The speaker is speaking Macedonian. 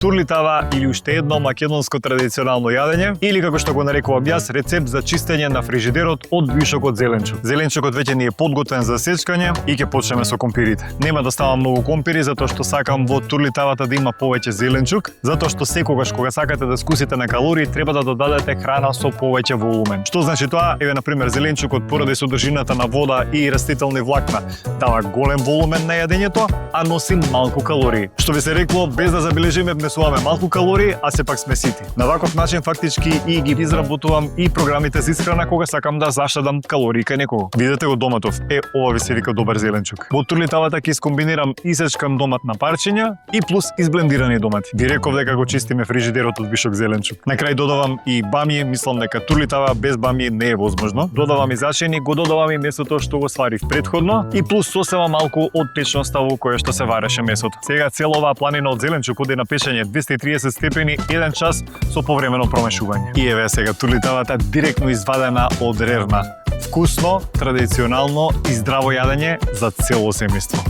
Турлитава или уште едно македонско традиционално јадење, или како што го нарекувам јас, рецепт за чистење на фрижидерот од вишок од зеленчук. Зеленчукот веќе ни е подготвен за сечкање и ќе почнеме со компирите. Нема да ставам многу компири затоа што сакам во турлитавата да има повеќе зеленчук, затоа што секогаш кога сакате да скусите на калории, треба да додадете храна со повеќе волумен. Што значи тоа? Еве на пример зеленчукот поради содржината на вода и растителни влакна дава голем волумен на јадењето, а носи малку калории. Што би се рекло, без да забележиме, внесуваме малку калории, а сепак сме сити. На ваков начин фактички и ги изработувам и програмите за исхрана кога сакам да заштедам калории кај некого. Видете го доматов. Ова ви се вика добар зеленчук. Во турлитавата ќе искомбинирам исечкан домат на парчиња и плюс изблендирани домати. Ви реков дека го чистиме фрижидерот од вишок зеленчук. На крај додавам и бамје, мислам дека турлитава без бамје не е возможно. Додавам и зачини, го додавам и месото што го сварив претходно и плюс сосева малку од течноста во која што се вареше месото. Сега цела оваа планина од зеленчук оди на пешење 230 степени 1 час со повремено промешување. И еве сега турлитавата директно извадена од рерна. Вкусно, традиционално и здраво јадење за цело семејство.